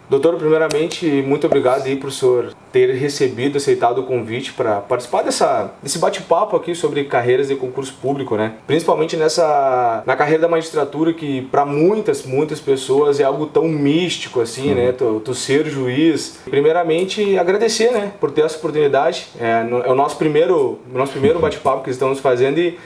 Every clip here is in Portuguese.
Doutor, primeiramente, muito obrigado aí por o senhor ter aceitado o convite para participar desse bate-papo aqui sobre carreiras de concurso público, né? Principalmente na carreira da magistratura, que para muitas pessoas é algo tão místico assim, né? Tu ser juiz. Primeiramente, agradecer, né, por ter essa oportunidade. É o nosso primeiro bate-papo que estamos fazendo e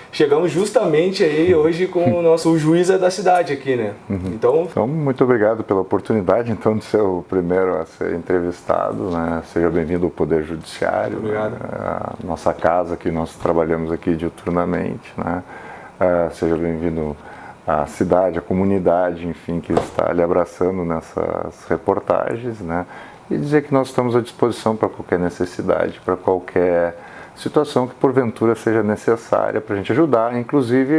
chegamos justamente aí hoje com o juiz da cidade aqui, né? Então, muito obrigado pela oportunidade, então, de ser o primeiro a ser entrevistado, né? Seja bem-vindo ao Poder Judiciário. Obrigado. Né? A nossa casa, que nós trabalhamos aqui diuturnamente, né? Seja bem-vindo à cidade, à comunidade, enfim, que está lhe abraçando nessas reportagens, né? E dizer que nós estamos à disposição para qualquer necessidade, para qualquer situação que porventura seja necessária para a gente ajudar, inclusive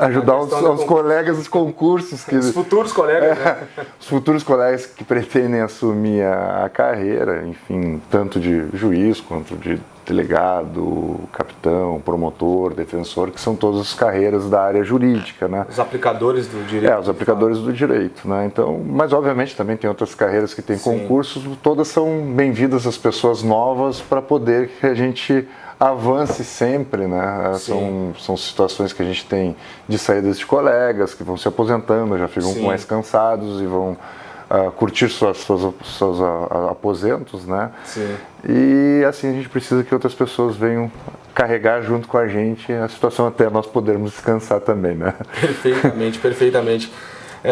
ajudar os colegas dos concursos. Os futuros colegas, né? Os futuros colegas que pretendem assumir a carreira, enfim, tanto de juiz quanto de delegado, capitão, promotor, defensor, que são todas as carreiras da área jurídica, né? Os aplicadores do direito. Os aplicadores do direito, né? Então, mas obviamente também tem outras carreiras que têm concursos, todas são bem-vindas as pessoas novas para poder que a gente avance sempre, né? São situações que a gente tem de saídas de colegas que vão se aposentando, já ficam mais cansados e vão curtir seus aposentos, né? Sim. E assim a gente precisa que outras pessoas venham carregar junto com a gente a situação até nós podermos descansar também, né? Perfeitamente.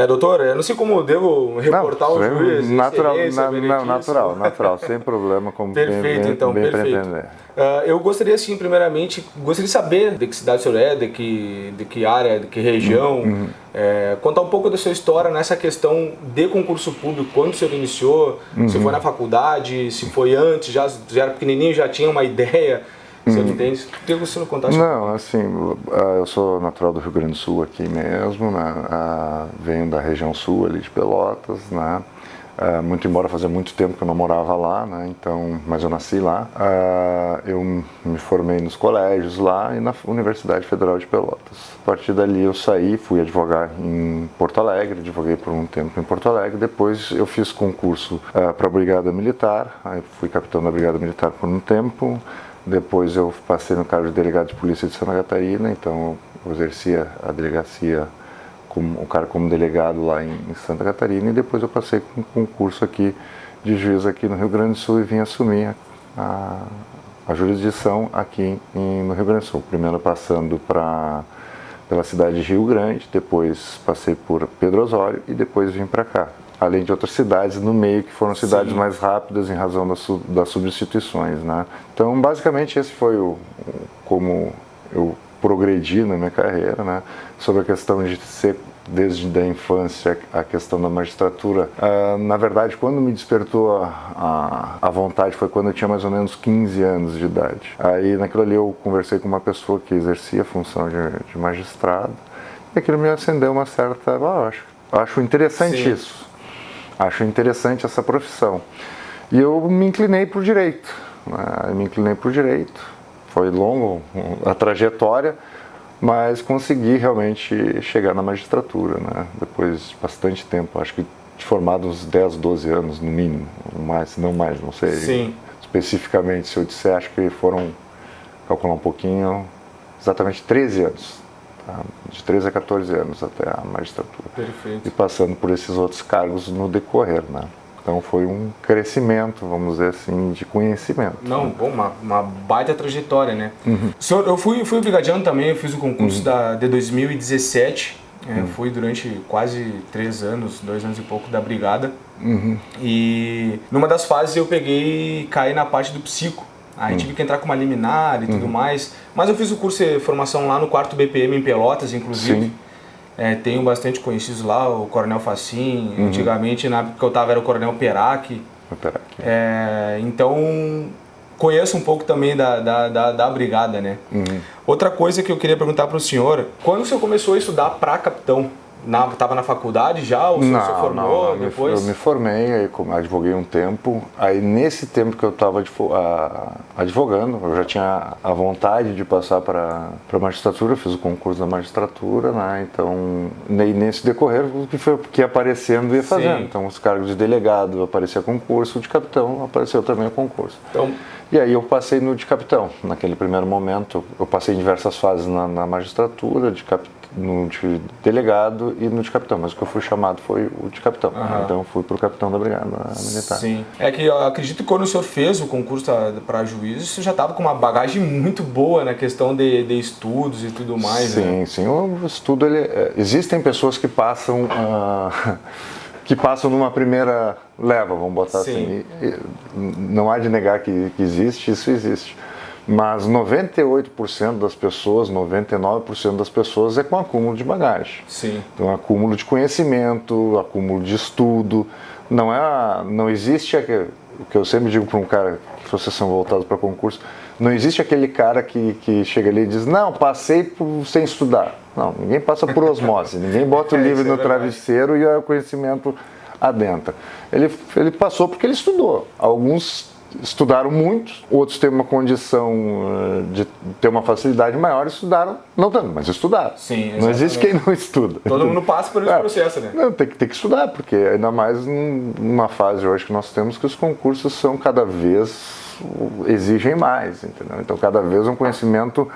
Doutor, eu não sei como eu devo reportar os juízes. Natural, sem problema, como perfeito. pretender. Eu gostaria, assim, primeiramente, de saber de que cidade o senhor é, de que área, de que região, contar um pouco da sua história nessa questão de concurso público, quando o senhor iniciou, se foi na faculdade, se foi antes, já era pequenininho, já tinha uma ideia. Você não tem isso? Queria que você não contasse. Não, assim, eu sou natural do Rio Grande do Sul aqui mesmo, né? Venho da região sul ali de Pelotas, né? Muito embora fazia muito tempo que eu não morava lá, né? Então, mas eu nasci lá. Eu me formei nos colégios lá e na Universidade Federal de Pelotas. A partir dali eu saí, fui advogar em Porto Alegre, advoguei por um tempo em Porto Alegre. Depois eu fiz concurso para a Brigada Militar, aí fui capitão da Brigada Militar por um tempo. Depois eu passei no cargo de delegado de polícia de Santa Catarina, então eu exercia a delegacia, como delegado lá em Santa Catarina, e depois eu passei com um concurso aqui de juiz aqui no Rio Grande do Sul e vim assumir a jurisdição aqui no Rio Grande do Sul. Primeiro passando pela cidade de Rio Grande, depois passei por Pedro Osório e depois vim para cá. Além de outras cidades no meio, que foram cidades mais rápidas em razão das substituições, né? Então, basicamente, esse foi como eu progredi na minha carreira, né? Sobre a questão de ser, desde a infância, a questão da magistratura. Na verdade, quando me despertou a vontade foi quando eu tinha mais ou menos 15 anos de idade. Aí, naquilo ali, eu conversei com uma pessoa que exercia a função de magistrado, e aquilo me acendeu uma certa... acho interessante isso. Acho interessante essa profissão. E eu me inclinei para o direito. Foi longo a trajetória, mas consegui realmente chegar na magistratura, né? Depois de bastante tempo, acho que formado uns 10, 12 anos no mínimo, não sei especificamente. Se eu disser, acho que foram, calcular um pouquinho, exatamente 13 anos. De 13 a 14 anos até a magistratura. Perfeito. E passando por esses outros cargos no decorrer, né? Então foi um crescimento, vamos dizer assim, de conhecimento. Não, bom, uma baita trajetória, né? Senhor, eu fui brigadiano também, eu fiz o concurso de 2017, fui durante quase 3 anos, 2 anos e pouco da brigada. E numa das fases eu peguei e caí na parte do psico. Aí tive que entrar com uma liminar e tudo mais. Mas eu fiz o curso de formação lá no 4º BPM em Pelotas, inclusive. Tenho bastante conhecidos lá, o Coronel Facim. Antigamente, na época que eu estava, era o Coronel Perac. Então, conheço um pouco também da brigada, né? Outra coisa que eu queria perguntar para o senhor, quando o senhor começou a estudar para capitão, Estava na faculdade já, ou você se formou depois? Eu me formei, aí advoguei um tempo. Aí nesse tempo que eu estava advogando, eu já tinha a vontade de passar para a magistratura, eu fiz o concurso da magistratura, né? Então, nesse decorrer, o que ia aparecendo ia fazendo. Então, os cargos de delegado aparecia concurso, o de capitão apareceu também o concurso. Então, e aí eu passei no de capitão. Naquele primeiro momento, eu passei em diversas fases na magistratura, no de delegado e no de capitão, mas o que eu fui chamado foi o de capitão. Então eu fui para o capitão da brigada militar. Sim. É que eu acredito que quando o senhor fez o concurso para juiz, você já estava com uma bagagem muito boa na questão de estudos e tudo mais. Sim, né? Sim. O estudo, existem pessoas que passam... que passam numa primeira leva, vamos botar assim. Não há de negar que existe, isso existe. Mas 98% das pessoas, 99% das pessoas é com acúmulo de bagagem. Sim. Então, acúmulo de conhecimento, acúmulo de estudo. Não existe, o que eu sempre digo para um cara que vocês são voltados para concurso, não existe aquele cara que chega ali e diz, não, passei sem estudar. Não, ninguém passa por osmose, ninguém bota o livro no travesseiro e o conhecimento adentra. Ele passou porque ele estudou. Alguns estudaram muito, outros têm uma condição de ter uma facilidade maior, estudaram, não tanto, mas estudaram. Sim, não existe quem não estuda. Todo mundo passa por esse processo, né? Não, tem que estudar, porque ainda mais numa fase hoje que nós temos que os concursos são cada vez exigem mais, entendeu? Então cada vez um conhecimento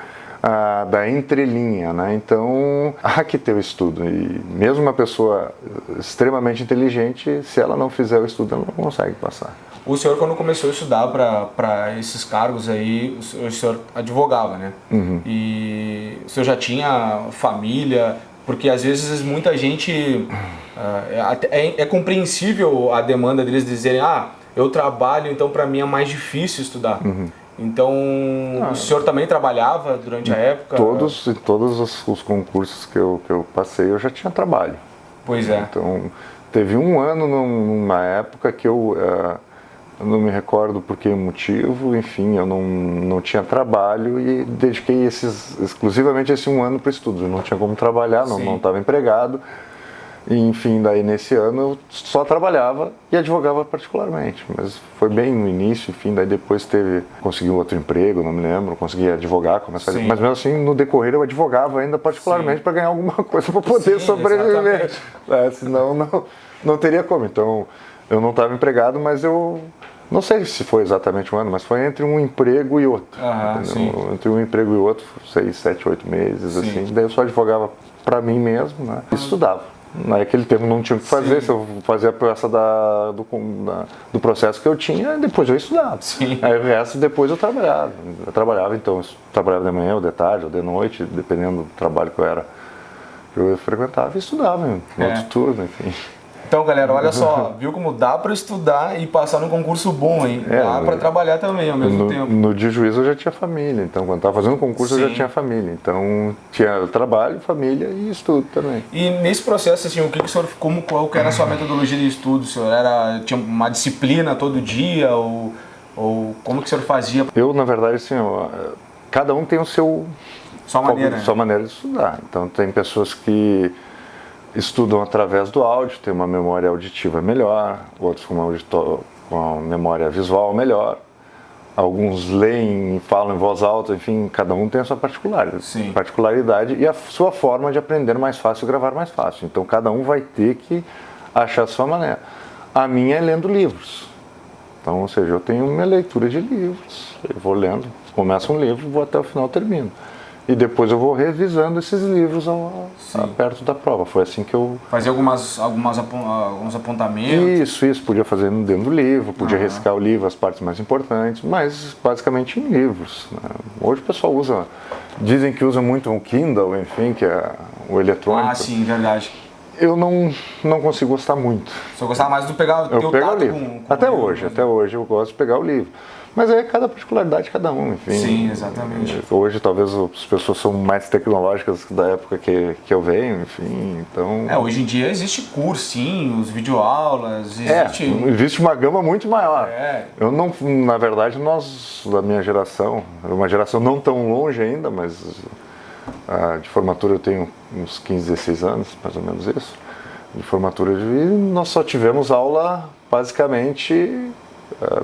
da entrelinha, né? Então há que ter o estudo, e mesmo uma pessoa extremamente inteligente, se ela não fizer o estudo, ela não consegue passar. O senhor, quando começou a estudar para esses cargos aí, o senhor advogava, né? E o senhor já tinha família? Porque às vezes muita gente... é compreensível a demanda deles dizerem, eu trabalho, então para mim é mais difícil estudar. Então, o senhor também trabalhava durante a época? Todos os concursos que eu passei, eu já tinha trabalho. Pois é. Então, teve um ano, numa época que eu não me recordo por que motivo, enfim, eu não tinha trabalho e dediquei exclusivamente esse um ano para estudos. Eu não tinha como trabalhar, não estava empregado. E, enfim, daí nesse ano eu só trabalhava e advogava particularmente, mas foi bem no início, enfim, daí depois consegui um outro emprego, não me lembro, consegui advogar, mas mesmo assim no decorrer eu advogava ainda particularmente para ganhar alguma coisa para poder sobreviver, senão não teria como. Então eu não estava empregado, mas eu não sei se foi exatamente um ano, mas foi entre um emprego e outro, entre um emprego e outro, 6, 7, 8 meses, assim, daí eu só advogava para mim mesmo, né, e estudava. Naquele tempo não tinha o que fazer, se eu fazia a peça do processo que eu tinha, depois eu estudava. Aí o resto depois eu trabalhava. Então eu trabalhava de manhã, ou de tarde, ou de noite, dependendo do trabalho que eu frequentava, e estudava, no outro turno, enfim. Então, galera, olha só, viu como dá para estudar e passar num concurso bom, hein? Dá para trabalhar também ao mesmo tempo. No de juiz eu já tinha família, então quando estava fazendo concurso eu já tinha família. Então tinha trabalho, família e estudo também. E nesse processo, assim, o que o senhor, qual que era a sua metodologia de estudo? O senhor tinha uma disciplina todo dia ou como que o senhor fazia? Eu, na verdade, assim, cada um tem sua maneira de estudar. Então tem pessoas que estudam através do áudio, tem uma memória auditiva melhor, outros com uma memória visual melhor, alguns leem e falam em voz alta, enfim, cada um tem a sua particularidade e a sua forma de aprender mais fácil e gravar mais fácil. Então cada um vai ter que achar a sua maneira. A minha é lendo livros. Então, ou seja, eu tenho minha leitura de livros, eu vou lendo, começo um livro, vou até o final, termino. E depois eu vou revisando esses livros perto da prova. Foi assim que eu... Fazia alguns apontamentos? Isso. Podia fazer dentro do livro, podia riscar o livro, as partes mais importantes, mas basicamente em livros, né? Hoje o pessoal usa... Dizem que usa muito o Kindle, enfim, que é o eletrônico. Sim, verdade. Eu não consigo gostar muito. Você gostava mais de pegar o tato livro. Com até hoje eu gosto de pegar o livro. Mas é cada particularidade de cada um, enfim. Sim, exatamente. Hoje talvez as pessoas são mais tecnológicas da época que eu venho, enfim, então... Hoje em dia existe cursinhos, videoaulas, existe uma gama muito maior. Eu não, na verdade, da minha geração, uma geração não tão longe ainda, mas De formatura eu tenho uns 15, 16 anos, mais ou menos isso. De formatura, nós só tivemos aula basicamente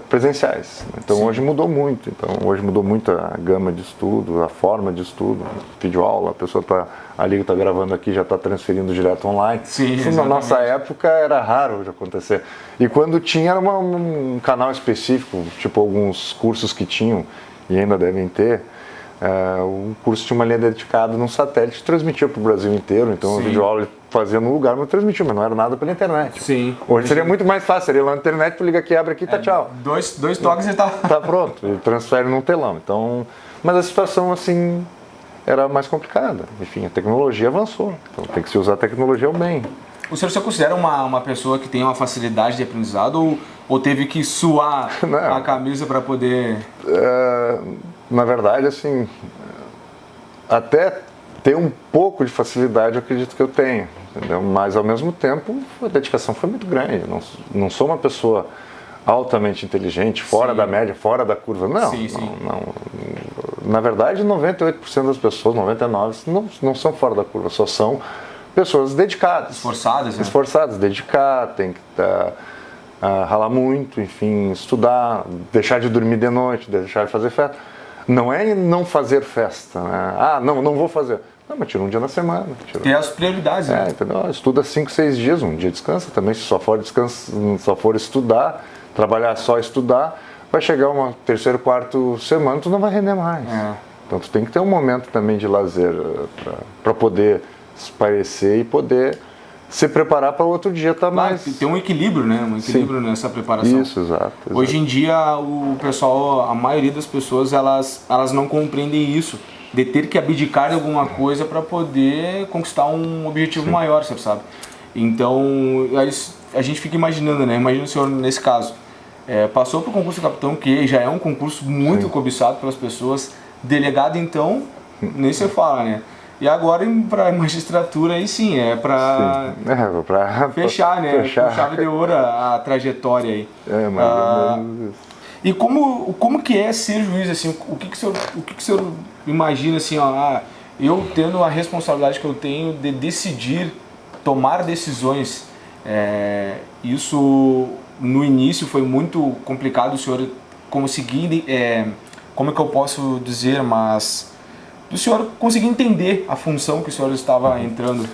presenciais. Então hoje mudou muito. Então hoje mudou muito a gama de estudo, a forma de estudo, videoaula, a pessoa está gravando aqui, já está transferindo direto online. Sim, isso na nossa época era raro de acontecer. E quando tinha era um canal específico, tipo alguns cursos que tinham e ainda devem ter. O curso tinha uma linha dedicada num satélite, transmitia para o Brasil inteiro, então a videoaula fazia num lugar, mas transmitia, mas não era nada pela internet. Sim. Hoje seria muito mais fácil, seria lá na internet, liga aqui, abre aqui, tá, tchau. Dois toques e tá... Tá pronto, e transfere num telão. Então, mas a situação assim era mais complicada. Enfim, a tecnologia avançou, então tem que se usar a tecnologia ao bem. O senhor se considera uma pessoa que tem uma facilidade de aprendizado ou teve que suar a camisa para poder... Na verdade, assim, até ter um pouco de facilidade eu acredito que eu tenho, entendeu? Mas ao mesmo tempo a dedicação foi muito grande. Não sou uma pessoa altamente inteligente, fora da média, fora da curva. Não, não. Na verdade, 98% das pessoas, 99%, não são fora da curva, só são pessoas dedicadas. Esforçadas, né? Esforçadas, dedicadas, tem que ralar muito, enfim, estudar, deixar de dormir de noite, deixar de fazer festa. Não é não fazer festa, né? Não vou fazer. Não, mas tira um dia na semana. Tem as prioridades, né? Entendeu? Estuda 5, 6 dias, um dia descansa também. Se só for estudar, trabalhar só estudar, vai chegar uma terceira, quarta semana, tu não vai render mais. Então tu tem que ter um momento também de lazer para poder espairecer e poder se preparar para outro dia estar mais... Tem um equilíbrio, né? Um equilíbrio nessa preparação. Isso, exato. Hoje em dia, o pessoal, a maioria das pessoas, elas não compreendem isso, de ter que abdicar de alguma coisa para poder conquistar um objetivo maior, você sabe? Então, a gente fica imaginando, né? Imagina o senhor nesse caso. Passou para o concurso de capitão, que já é um concurso muito cobiçado pelas pessoas. Delegado, então, nem se fala, né? E agora para a magistratura aí sim, para fechar, né? Com chave de ouro a trajetória aí. E como que é ser juiz, assim? O que o senhor imagina, assim, eu tendo a responsabilidade que eu tenho de decidir, tomar decisões, isso no início foi muito complicado o senhor conseguir, como é que eu posso dizer, mas... do senhor conseguir entender a função que o senhor estava entrando?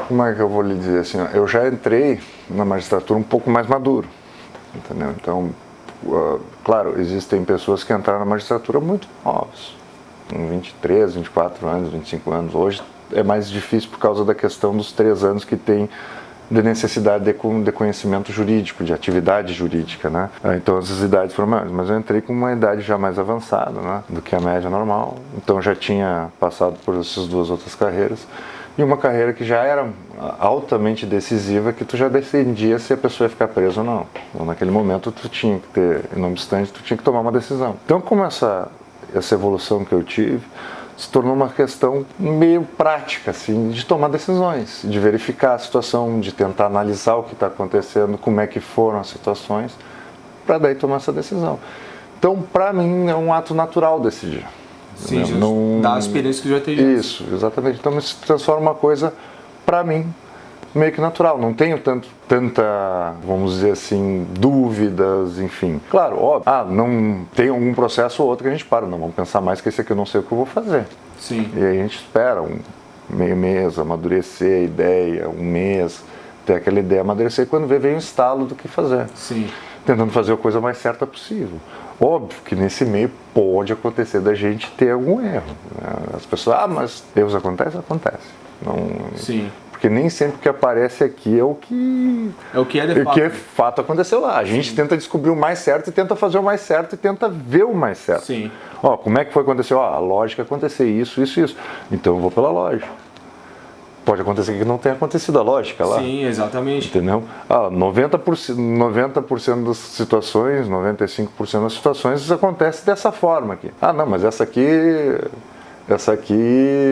Como é que eu vou lhe dizer assim? Eu já entrei na magistratura um pouco mais maduro, entendeu? Então, claro, existem pessoas que entraram na magistratura muito novas, com 23, 24 anos, 25 anos. Hoje é mais difícil por causa da questão dos 3 anos que tem de necessidade de conhecimento jurídico, de atividade jurídica, né? Então essas idades foram maiores, mas eu entrei com uma idade já mais avançada, né, do que a média normal. Então já tinha passado por essas 2 outras carreiras e uma carreira que já era altamente decisiva, que tu já decidia se a pessoa ia ficar presa ou não. Então, naquele momento tu tinha que ter, não obstante, tu tinha que tomar uma decisão. Então como essa evolução que eu tive se tornou uma questão meio prática, assim, de tomar decisões, de verificar a situação, de tentar analisar o que está acontecendo, como é que foram as situações, para daí tomar essa decisão. Então, para mim, é um ato natural decidir. Sim, da experiência que já teve. Isso, exatamente. Então, se transforma uma coisa, para mim, meio que natural. Não tenho tanta, vamos dizer assim, dúvidas, enfim. Claro, óbvio, não tem algum processo ou outro que a gente para. Não, vamos pensar mais que esse aqui eu não sei o que eu vou fazer. Sim. E aí a gente espera meio mês, amadurecer a ideia, um mês, ter aquela ideia amadurecer, e quando vem um estalo do que fazer. Sim. Tentando fazer a coisa mais certa possível. Óbvio que nesse meio pode acontecer da gente ter algum erro, né? As pessoas, mas erros acontecem? Acontece. Sim. Porque nem sempre que aparece aqui é o que de fato aconteceu lá. A gente tenta descobrir o mais certo e tenta fazer o mais certo e tenta ver o mais certo. Sim. Como é que foi acontecer? A lógica é acontecer isso. Então eu vou pela lógica. Pode acontecer que não tenha acontecido a lógica lá. Sim, exatamente. Entendeu? 90% das situações, 95% das situações acontece dessa forma aqui. Não, mas essa aqui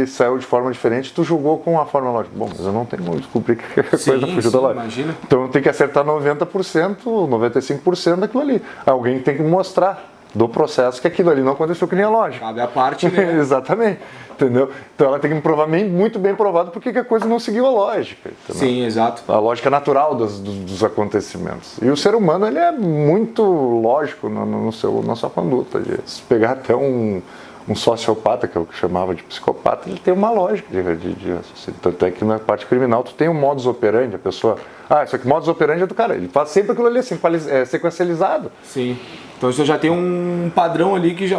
saiu de forma diferente, tu julgou com a forma lógica. Bom, mas eu não tenho como descobrir que a coisa fugiu da lógica. Imagina. Então eu tenho que acertar 90%, 95% daquilo ali. Alguém tem que mostrar do processo que aquilo ali não aconteceu que nem a lógica. Cabe a parte, né? Exatamente. Entendeu? Então ela tem que me provar muito bem provado porque que a coisa não seguiu a lógica. Entendeu? Sim, exato. A lógica natural dos acontecimentos. E o ser humano, ele é muito lógico na sua conduta. Se pegar até um sociopata, que é o que chamava de psicopata, ele tem uma lógica de raciocínio. Tanto é que na parte criminal tu tem um modus operandi, a pessoa... isso aqui modus operandi é do cara, ele faz sempre aquilo ali, assim, sequencializado. Sim. Então você já tem um padrão ali que já,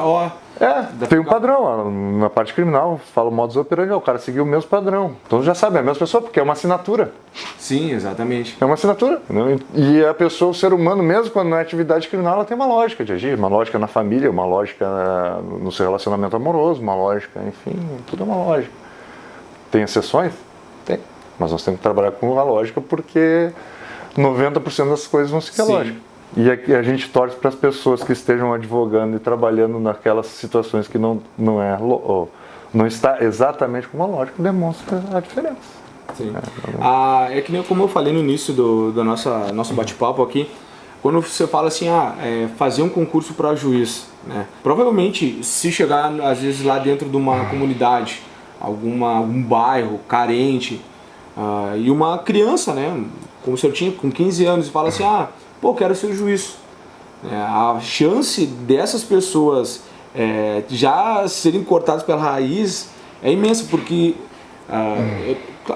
tem um padrão. Na parte criminal, fala o modus operandi, o cara seguiu o mesmo padrão. Então já sabe, é a mesma pessoa, porque é uma assinatura. Sim, exatamente. É uma assinatura. Entendeu? E a pessoa, o ser humano, mesmo quando não é atividade criminal, ela tem uma lógica de agir, uma lógica na família, uma lógica no seu relacionamento amoroso, uma lógica, enfim, tudo é uma lógica. Tem exceções? Tem. Mas nós temos que trabalhar com a lógica porque 90% das coisas vão seguir a lógica. E a gente torce para as pessoas que estejam advogando e trabalhando naquelas situações que não está exatamente como a lógica demonstra a diferença. Sim. É que nem como eu falei no início do nosso bate-papo aqui, quando você fala assim, fazer um concurso para juiz, né? Provavelmente, se chegar às vezes lá dentro de uma comunidade, algum bairro carente, e uma criança, né, como o senhor tinha, com 15 anos, e fala assim, quero ser juiz. A chance dessas pessoas já serem cortadas pela raiz é imensa, porque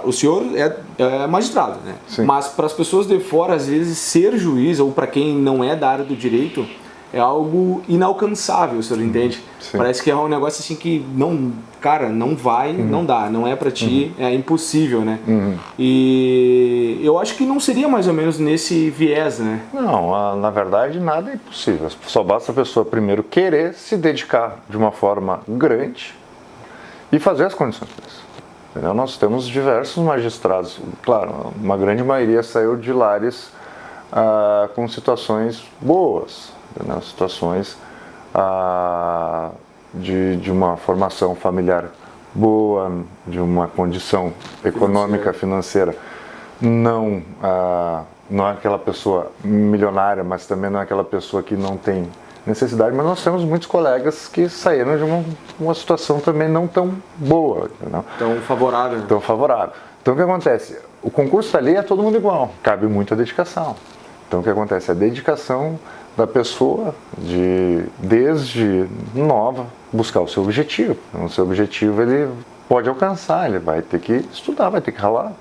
o senhor é magistrado, né? Mas para as pessoas de fora, às vezes, ser juiz, ou para quem não é da área do direito, é algo inalcançável, o senhor entende? Sim. Parece que é um negócio assim que não vai, não dá, não é para ti, é impossível, né? E eu acho que não seria mais ou menos nesse viés, né? Não, na verdade nada é impossível, só basta a pessoa primeiro querer se dedicar de uma forma grande e fazer as condições para isso. Entendeu? Nós temos diversos magistrados, claro, uma grande maioria saiu de lares com situações boas, entendeu? Situações de uma formação familiar boa, de uma condição econômica, financeira. Não é aquela pessoa milionária, mas também não é aquela pessoa que não tem necessidade, mas nós temos muitos colegas que saíram de uma situação também não tão boa. Entendeu? Tão favorável. Tão favorável. Então o que acontece? O concurso ali é todo mundo igual, cabe muita dedicação. Então o que acontece? A dedicação da pessoa desde nova buscar o seu objetivo. O seu objetivo ele pode alcançar, ele vai ter que estudar, vai ter que ralar.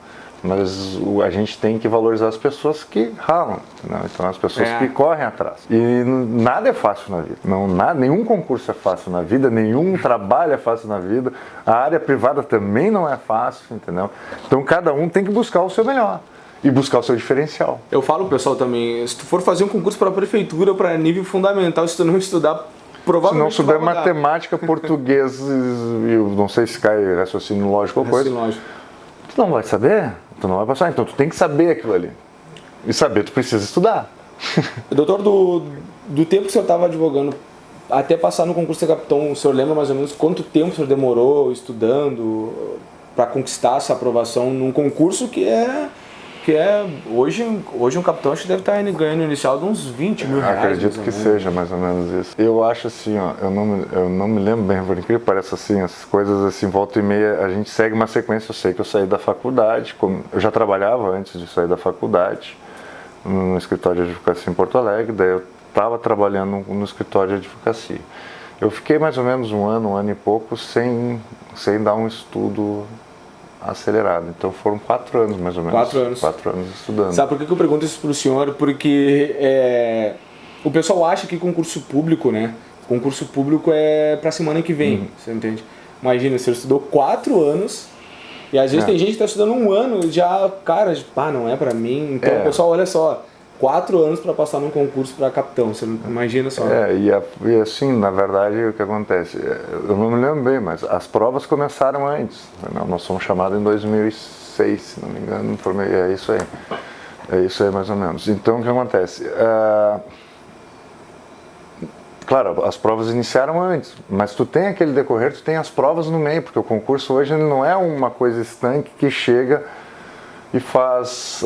Mas a gente tem que valorizar as pessoas que ralam, né? Então as pessoas que correm atrás. E nada é fácil na vida. Nenhum concurso é fácil na vida, nenhum trabalho é fácil na vida. A área privada também não é fácil, entendeu? Então cada um tem que buscar o seu melhor e buscar o seu diferencial. Eu falo, pessoal, também, se tu for fazer um concurso para a prefeitura, para nível fundamental, se tu não estudar, provavelmente se não souber matemática, português, eu não sei se cai raciocínio lógico ou coisa, tu não vai saber. Tu não vai passar, então tu tem que saber aquilo ali. E saber, tu precisa estudar. Doutor, do tempo que o senhor estava advogando até passar no concurso de capitão, o senhor lembra mais ou menos quanto tempo o senhor demorou estudando para conquistar essa aprovação num concurso que é hoje um capitão acho que deve estar ganhando inicial de uns 20 mil reais. Acredito que seja mais ou menos isso. Eu acho assim, eu não me lembro bem, por incrível que pareça assim, as coisas assim, volta e meia, a gente segue uma sequência. Eu sei que eu saí da faculdade, eu já trabalhava antes de sair da faculdade, no escritório de advocacia em Porto Alegre, daí eu estava trabalhando no escritório de advocacia. Eu fiquei mais ou menos um ano e pouco sem dar um estudo acelerado. Então foram 4 anos mais ou menos. 4 anos. 4 anos estudando. Sabe por que eu pergunto isso para o senhor? Porque o pessoal acha que concurso público, né? Concurso público é para semana que vem, você entende? Imagina, você estudou 4 anos e às vezes tem gente que está estudando 1 ano e já, cara, não é para mim. Então o pessoal, olha só, 4 anos para passar num concurso para capitão, você não imagina só. E assim, na verdade, o que acontece? Eu não me lembro bem, mas as provas começaram antes. Nós somos chamados em 2006, se não me engano, é isso aí. É isso aí, mais ou menos. Então, o que acontece? Claro, as provas iniciaram antes, mas tu tem aquele decorrer, tu tem as provas no meio, porque o concurso hoje não é uma coisa estanque que chega e faz,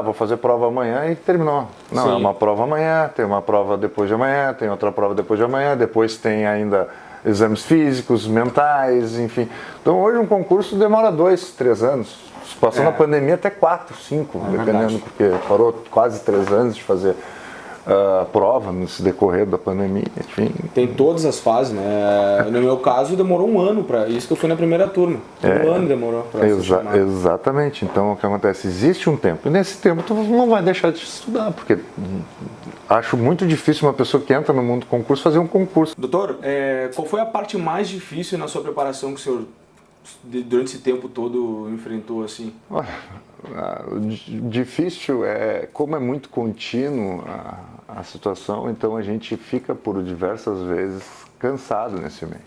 vou fazer prova amanhã e terminou. Não, Sim. é uma prova amanhã, tem uma prova depois de amanhã, tem outra prova depois de amanhã, depois tem ainda exames físicos, mentais, enfim. Então hoje um concurso demora 2, 3 anos. Passando a pandemia até 4, 5, dependendo, verdade. porque parou quase 3 anos de fazer prova nesse decorrer da pandemia, enfim. Tem todas as fases, né? No meu caso, demorou um ano para isso que eu fui na primeira turma. Um ano demorou para ser chamado. Exatamente. Então, o que acontece? Existe um tempo. E nesse tempo, tu não vai deixar de estudar, porque acho muito difícil uma pessoa que entra no mundo do concurso fazer um concurso. Doutor, qual foi a parte mais difícil na sua preparação que o senhor, durante esse tempo todo, enfrentou assim? Difícil como é muito contínuo a situação, então a gente fica por diversas vezes cansado nesse meio.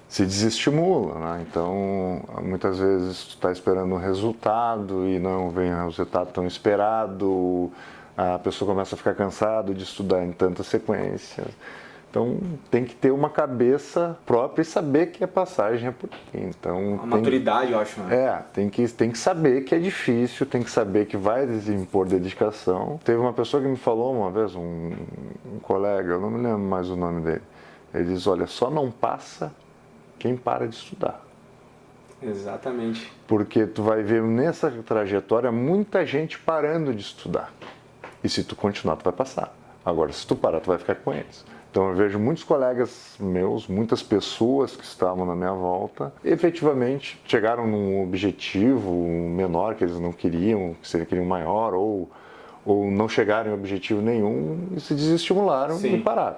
Se desestimula, né? Então muitas vezes tu está esperando um resultado e não vem o resultado tão esperado, a pessoa começa a ficar cansada de estudar em tantas sequências. Então tem que ter uma cabeça própria e saber que a passagem é por aqui. Então, maturidade, eu acho, né? Tem que saber que é difícil, tem que saber que vai impor dedicação. Teve uma pessoa que me falou uma vez, um colega, eu não me lembro mais o nome dele. Ele diz, olha, só não passa quem para de estudar. Exatamente. Porque tu vai ver nessa trajetória muita gente parando de estudar. E se tu continuar, tu vai passar. Agora, se tu parar, tu vai ficar com eles. Então eu vejo muitos colegas meus, muitas pessoas que estavam na minha volta, efetivamente chegaram num objetivo menor que eles não queriam, que eles queriam maior, ou não chegaram em objetivo nenhum e se desestimularam e pararam.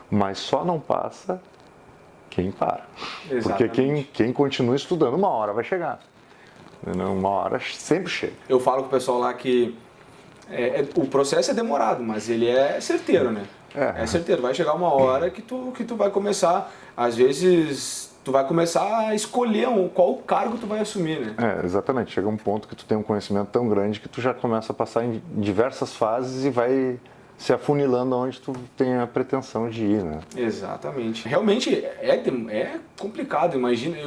Mas só não passa quem para. Exatamente. Porque quem continua estudando, uma hora vai chegar. Uma hora sempre chega. Eu falo com o pessoal lá que o processo é demorado, mas ele é certeiro, né? É certeiro, vai chegar uma hora que tu vai começar, às vezes, tu vai começar a escolher qual cargo tu vai assumir, né? Exatamente, chega um ponto que tu tem um conhecimento tão grande que tu já começa a passar em diversas fases e vai se afunilando onde tu tem a pretensão de ir, né? Exatamente. Realmente é complicado, imagina,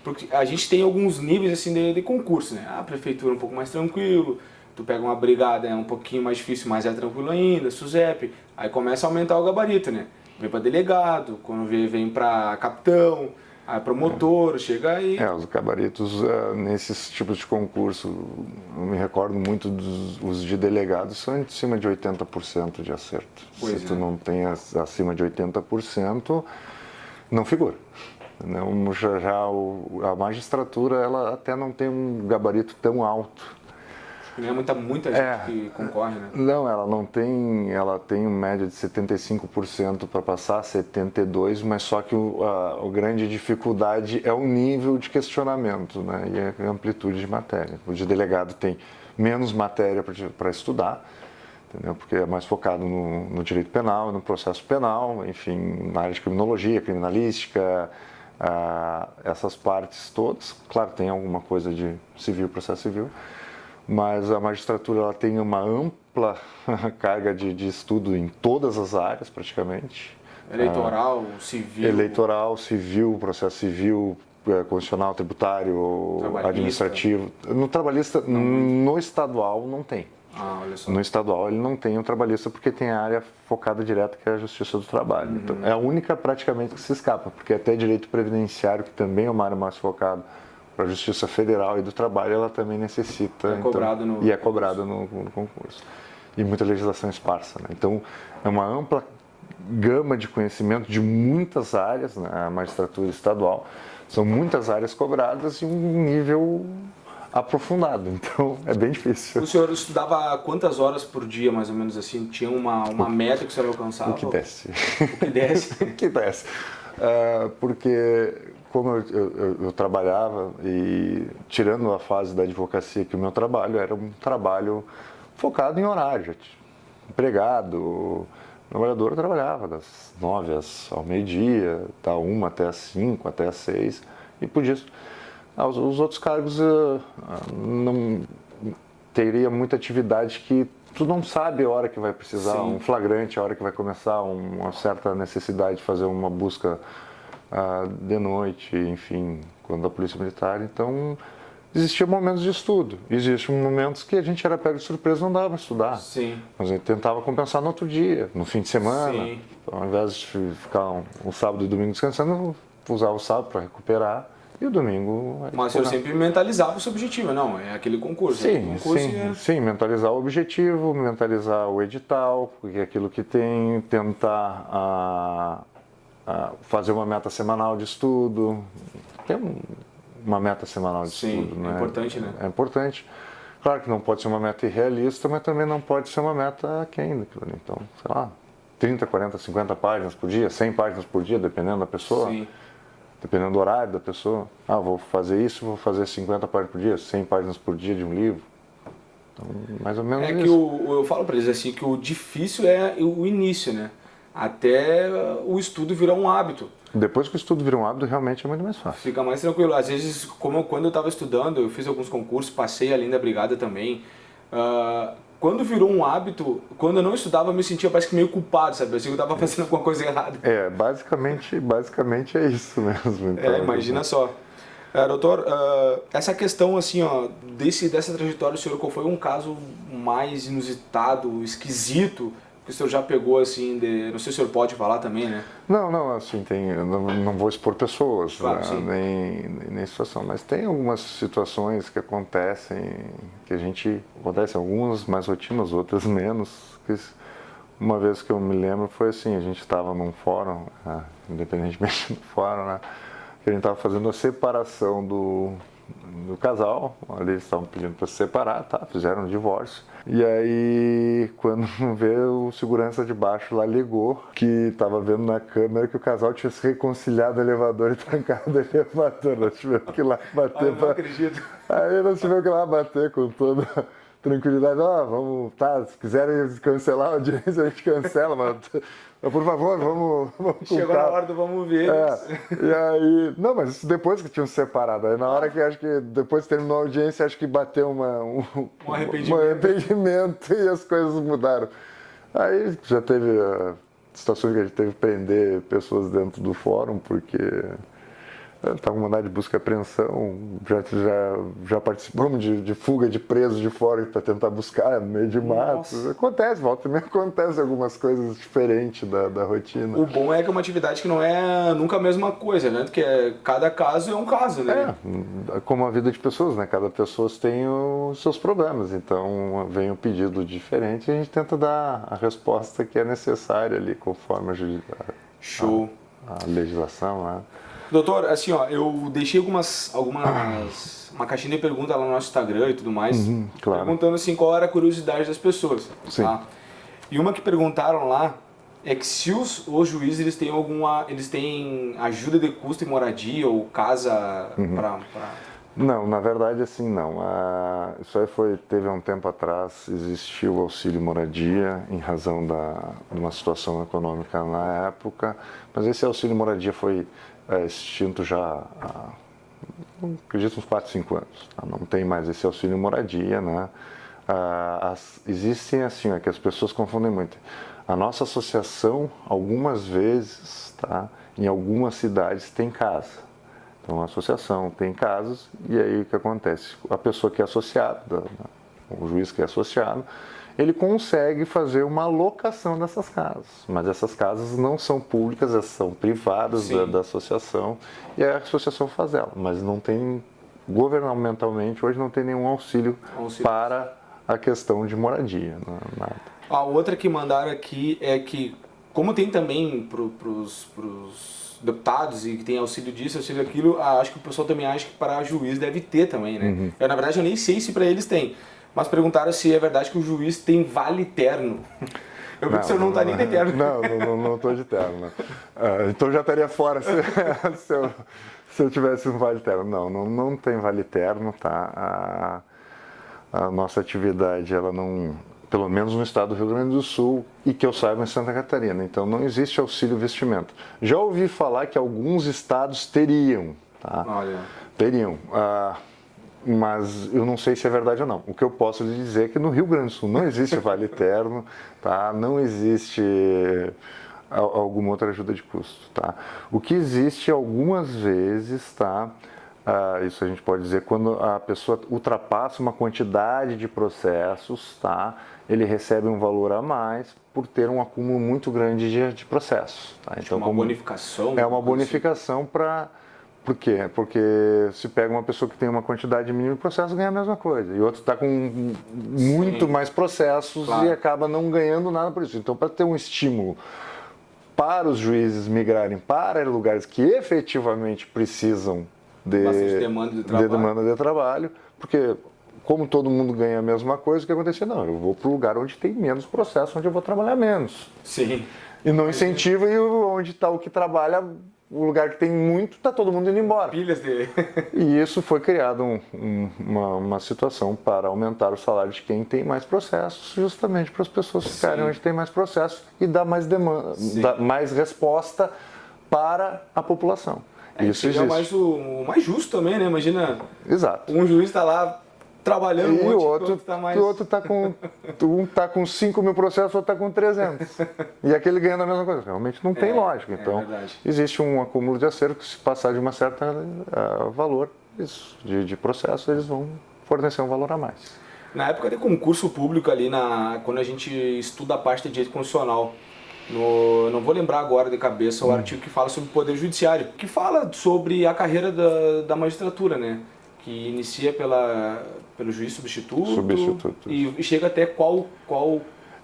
porque a gente tem alguns níveis assim de concurso, né? A prefeitura é um pouco mais tranquilo, tu pega uma brigada, é um pouquinho mais difícil, mas é tranquilo ainda, SUSEP, aí começa a aumentar o gabarito, né? Vem para delegado, quando vem para capitão, aí promotor, chega aí... Os gabaritos nesses tipos de concurso, eu me recordo muito os de delegados, são em cima de 80% de acerto. Se tu não tem acima de 80%, não figura. A magistratura, ela até não tem um gabarito tão alto. Não é muita gente que concorre, né? Não, ela tem uma média de 75% para passar, 72%, mas só que a grande dificuldade é o nível de questionamento, né? E a amplitude de matéria. O de delegado tem menos matéria para estudar, entendeu? Porque é mais focado no direito penal, no processo penal, enfim, na área de criminologia, criminalística, essas partes todas. Claro, tem alguma coisa de civil, processo civil, mas a magistratura ela tem uma ampla carga de estudo em todas as áreas, praticamente. Eleitoral, civil, processo civil, constitucional, tributário, administrativo. No trabalhista, no estadual, não tem. Olha só. No estadual ele não tem o trabalhista porque tem a área focada direta que é a Justiça do Trabalho. Então, é a única praticamente que se escapa, porque até direito previdenciário, que também é uma área mais focada para a Justiça Federal e do Trabalho, ela também necessita. É cobrado no concurso. E muita legislação esparsa, né? Então, é uma ampla gama de conhecimento de muitas áreas, né? A magistratura estadual. São muitas áreas cobradas e um nível aprofundado, então é bem difícil. O senhor estudava quantas horas por dia, mais ou menos assim? Tinha uma meta que o senhor alcançava? O que desce. O que desce? O que desce. Porque como eu trabalhava e tirando a fase da advocacia, que o meu trabalho era um trabalho focado em horário, empregado, o trabalhador trabalhava das 9 ao meio-dia, da 1 até as 5, até as 6, e podia... Os outros cargos não teria muita atividade que tu não sabe a hora que vai precisar, um flagrante, a hora que vai começar, uma certa necessidade de fazer uma busca de noite, enfim, quando a polícia militar. Então, existiam momentos de estudo, existiam momentos que a gente era pego de surpresa e não dava para estudar. Sim. Mas a gente tentava compensar no outro dia, no fim de semana. Sim. Então, ao invés de ficar um sábado e domingo descansando, eu usava o sábado para recuperar e o domingo... Mas eu sempre mentalizava o seu objetivo, não, é aquele concurso. Sim, concurso sim, mentalizar o objetivo, mentalizar o edital, porque é aquilo que tem, tentar fazer uma meta semanal de estudo, tem uma meta semanal de estudo, né? É importante, né? É importante. Claro que não pode ser uma meta irrealista, mas também não pode ser uma meta aquém daquilo ali. Então, sei lá, 30, 40, 50 páginas por dia, 100 páginas por dia, dependendo da pessoa. Sim. Dependendo do horário da pessoa. Vou fazer isso, vou fazer 50 páginas por dia, 100 páginas por dia de um livro. Então, mais ou menos isso. Que eu falo para eles assim, que o difícil é o início, né? Até o estudo virar um hábito. Depois que o estudo vira um hábito, realmente é muito mais fácil. Fica mais tranquilo. Às vezes, quando eu estava estudando, eu fiz alguns concursos, passei além da brigada também. Quando virou um hábito, quando eu não estudava, eu me sentia parece que meio culpado, sabe? Assim, eu estava fazendo alguma coisa errada. Basicamente é isso mesmo. Então, imagina só. Doutor, essa questão assim, ó, dessa trajetória do senhor, qual foi um caso mais inusitado, esquisito, que o senhor já pegou assim, não sei se o senhor pode falar também, né? Não, assim, não vou expor pessoas, claro, né, nem situação, mas tem algumas situações que acontecem, acontecem algumas mais rotinas, outras menos. Uma vez que eu me lembro foi assim, a gente estava num fórum, independentemente do fórum, né, que a gente estava fazendo a separação do casal, ali eles estavam pedindo para se separar, fizeram um divórcio. E aí, quando veio o segurança de baixo lá, ligou que estava vendo na câmera que o casal tinha se reconciliado no elevador e trancado o elevador. Nós tivemos que ir lá bater. Eu não acredito. Aí nós tivemos que ir lá bater com toda tranquilidade. Vamos, se quiserem cancelar a audiência, a gente cancela, mas por favor, vamos chegou na hora do vamos ver. E aí, não, mas isso depois que tinham se separado. Aí na hora que acho que depois que terminou a audiência, acho que bateu um arrependimento e as coisas mudaram. Aí já teve situações que a gente teve que prender pessoas dentro do fórum, porque estava com mandado de busca e apreensão, já participamos de fuga de presos de fora para tentar buscar no meio de mato. Acontece, volta também acontece algumas coisas diferentes da rotina. O bom é que é uma atividade que não é nunca a mesma coisa, né? Porque cada caso é um caso, né? Como a vida de pessoas, né? Cada pessoa tem os seus problemas, então vem um pedido diferente e a gente tenta dar a resposta que é necessária ali, conforme a legislação, né? Doutor, assim, ó, eu deixei uma caixinha de perguntas lá no nosso Instagram e tudo mais, claro. Perguntando assim qual era a curiosidade das pessoas. Sim. Tá? E uma que perguntaram lá é que se os juízes eles têm ajuda de custo e moradia ou casa para... Não, na verdade assim não. Isso aí teve um tempo atrás, existiu o auxílio moradia em razão de uma situação econômica na época, mas esse auxílio moradia foi extinto já há, acredito, uns 4, 5 anos. Tá? Não tem mais esse auxílio moradia, né? Existem assim, que as pessoas confundem muito. A nossa associação, algumas vezes, em algumas cidades tem casa. Então a associação tem casas e aí o que acontece? A pessoa que é associada, o juiz que é associado, ele consegue fazer uma alocação dessas casas, mas essas casas não são públicas, elas são privadas da associação e a associação faz ela, mas não tem, governamentalmente, hoje não tem nenhum auxílio para a questão de moradia. Nada. A outra que mandaram aqui é que, como tem também para os deputados e que tem auxílio disso, auxílio daquilo, acho que o pessoal também acha que para juiz deve ter também, né? Na verdade, eu nem sei se para eles tem. Mas perguntaram se é verdade que o juiz tem vale terno. Eu vi que o senhor não está nem de terno. Não estou de terno. Então já estaria fora se eu tivesse um vale terno. Não tem vale terno, tá? A nossa atividade, ela não, pelo menos no estado do Rio Grande do Sul e que eu saiba em Santa Catarina. Então não existe auxílio vestimento. Já ouvi falar que alguns estados teriam, tá? Olha. Teriam. Mas eu não sei se é verdade ou não. O que eu posso lhe dizer é que no Rio Grande do Sul não existe vale terno, tá? Não existe alguma outra ajuda de custo, tá? O que existe algumas vezes, tá? Isso a gente pode dizer quando a pessoa ultrapassa uma quantidade de processos, tá? Ele recebe um valor a mais por ter um acúmulo muito grande de processos. Tá? Então, uma bonificação? É uma bonificação para... Por quê? Porque se pega uma pessoa que tem uma quantidade mínima de processos, ganha a mesma coisa. E outro está com muito mais processos e acaba não ganhando nada por isso. Então, para ter um estímulo para os juízes migrarem para lugares que efetivamente precisam de demanda de trabalho, porque como todo mundo ganha a mesma coisa, o que acontecia? Não, eu vou para o lugar onde tem menos processo, onde eu vou trabalhar menos. Sim. E não incentiva, e onde está o que trabalha, o lugar que tem muito, está todo mundo indo embora. Pilhas dele. E isso foi criado uma situação para aumentar o salário de quem tem mais processos, justamente para as pessoas ficarem onde tem mais processos e dar mais demanda, dar mais resposta para a população. Isso existe. O mais justo também, né? Imagina. Exato. Um juiz está lá trabalhando e um monte, o outro está mais... O outro está com... Um está com 5 mil processos, o outro está com 300. E aquele ganhando a mesma coisa. Realmente não tem lógica. Então, existe um acúmulo de acervo que, se passar de uma certa valor de processo, eles vão fornecer um valor a mais. Na época de concurso público ali, quando a gente estuda a parte de direito constitucional, não vou lembrar agora de cabeça o artigo que fala sobre o Poder Judiciário, que fala sobre a carreira da magistratura, né? Que inicia pelo juiz substituto. E chega até qual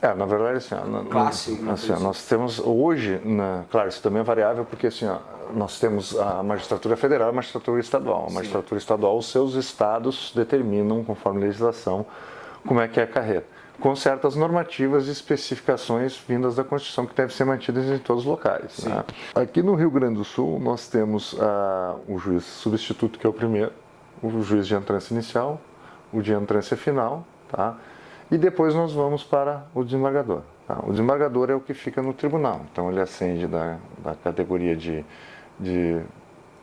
na verdade, assim, classe. Nós temos hoje, claro, isso também é variável, porque assim, nós temos a magistratura federal e a magistratura estadual. A magistratura estadual, os seus estados determinam, conforme legislação, como é que é a carreira, com certas normativas e especificações vindas da Constituição que devem ser mantidas em todos os locais. Né? Aqui no Rio Grande do Sul, nós temos o juiz substituto, que é o primeiro, o juiz de entrância inicial, o de entrância final, tá? E depois nós vamos para o desembargador. Tá? O desembargador é o que fica no tribunal, então ele ascende da categoria de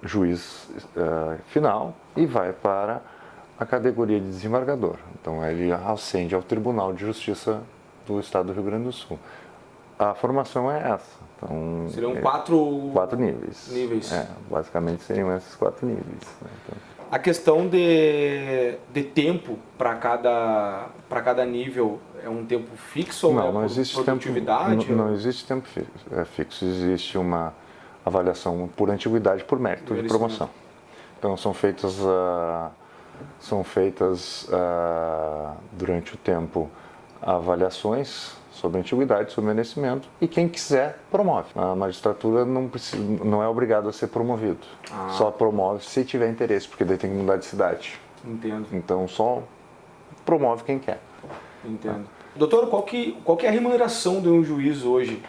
juiz final e vai para a categoria de desembargador. Então ele ascende ao Tribunal de Justiça do Estado do Rio Grande do Sul. A formação é essa. Então, seriam quatro níveis. Basicamente seriam esses 4 níveis. Né? Então, a questão de tempo para cada nível é um tempo fixo ou não existe produtividade? Tempo, não existe tempo fixo. Existe uma avaliação por antiguidade, por mérito de promoção. Então são feitas durante o tempo avaliações sobre antiguidade, sobre merecimento, e quem quiser promove. A magistratura não é obrigado a ser promovido, só promove se tiver interesse, porque daí tem que mudar de cidade. Entendo. Então só promove quem quer. Entendo. Doutor, qual que é a remuneração de um juiz hoje,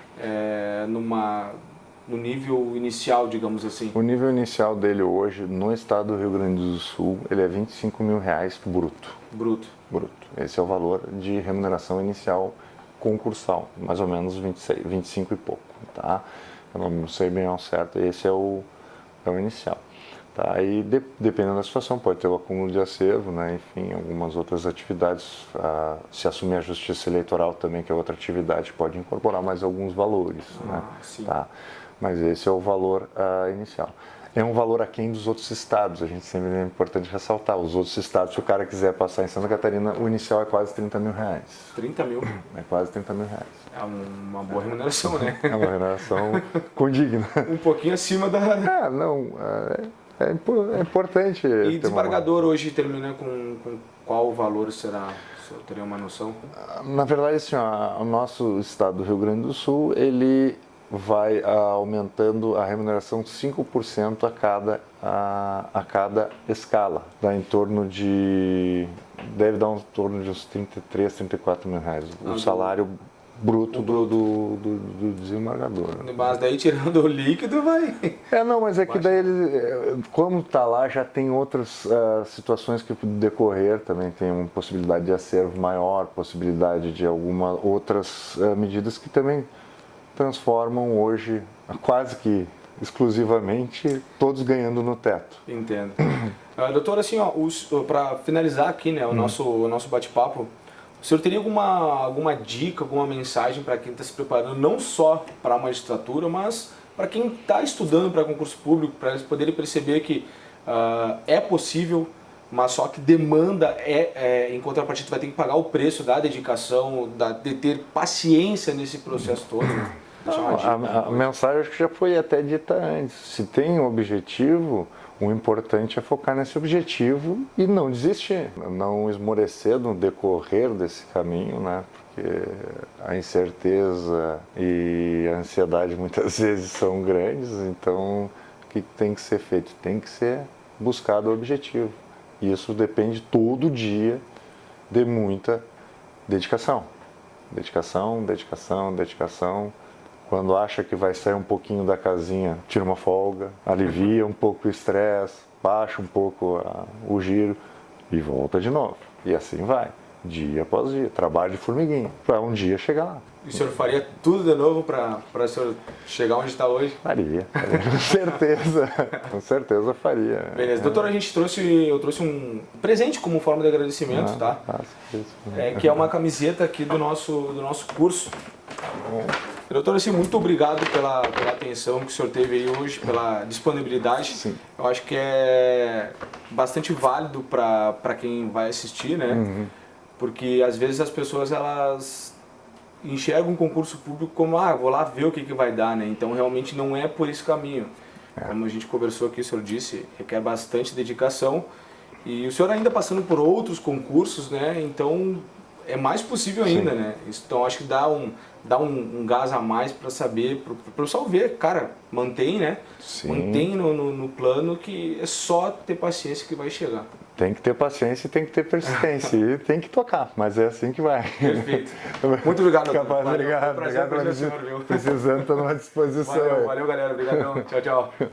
no nível inicial, digamos assim? O nível inicial dele hoje, no estado do Rio Grande do Sul, ele é R$25 mil bruto. Bruto. Esse é o valor de remuneração inicial concursal, mais ou menos 25 e pouco, tá? Eu não sei bem ao certo, esse é o inicial. Tá? Aí, dependendo da situação, pode ter o acúmulo de acervo, né? Enfim, algumas outras atividades. Se assumir a justiça eleitoral também, que é outra atividade, pode incorporar mais alguns valores. Né? Sim. Tá? Mas esse é o valor inicial. É um valor aquém dos outros estados, a gente sempre é importante ressaltar. Os outros estados, se o cara quiser passar em Santa Catarina, o inicial é quase R$30 mil. 30 mil? É quase R$30 mil. É uma boa remuneração, né? É uma remuneração condigna. Um pouquinho acima da... É importante. E desembargador hoje termina com qual valor será? Se eu teria uma noção? Na verdade, assim, o nosso estado do Rio Grande do Sul, ele vai aumentando a remuneração 5% a cada escala. Deve dar em torno de uns 33, 34 mil reais. O salário bruto do desembargador. Mas daí tirando o líquido vai... Mas é que daí ele, como está lá, já tem outras situações que decorrer, também tem uma possibilidade de acervo maior, possibilidade de algumas outras medidas que também transformam hoje, quase que exclusivamente, todos ganhando no teto. Entendo. Doutor, assim, para finalizar aqui, né, o nosso bate-papo, o senhor teria alguma dica, alguma mensagem para quem está se preparando, não só para a magistratura, mas para quem está estudando para concurso público, para eles poderem perceber que É possível, mas só que demanda em contrapartida, tu vai ter que pagar o preço da dedicação, de ter paciência nesse processo todo. Né? A mensagem acho que já foi até dita antes. Se tem um objetivo, o importante é focar nesse objetivo e não desistir, não esmorecer no decorrer desse caminho, né? Porque a incerteza e a ansiedade muitas vezes são grandes, então o que tem que ser feito? Tem que ser buscado o objetivo. E isso depende todo dia de muita dedicação. Dedicação, dedicação, dedicação. Quando acha que vai sair um pouquinho da casinha, tira uma folga, alivia um pouco o estresse, baixa um pouco o giro e volta de novo. E assim vai, dia após dia, trabalho de formiguinha, para um dia chegar lá. E o senhor faria tudo de novo para o senhor chegar onde está hoje? Faria, com certeza faria. Beleza, doutor, eu trouxe um presente como forma de agradecimento, tá? Que é uma camiseta aqui do nosso curso. Doutor, assim, muito obrigado pela atenção que o senhor teve aí hoje, pela disponibilidade. Sim. Eu acho que é bastante válido para quem vai assistir, né? Uhum. Porque às vezes as pessoas elas enxergam um concurso público como, vou lá ver o que vai dar, né? Então realmente não é por esse caminho. Como a gente conversou aqui, o senhor disse, requer bastante dedicação. E o senhor ainda passando por outros concursos, né? Então é mais possível ainda, né? Então acho que dá um gás a mais para saber, para o pessoal ver, cara, mantém, né? Sim. Mantém no plano que é só ter paciência que vai chegar. Tem que ter paciência e tem que ter persistência e tem que tocar, mas é assim que vai. Perfeito. Muito obrigado, Capaz, obrigado pela visita. Precisando, estou numa disposição. Valeu, galera. Obrigadão. Tchau, tchau.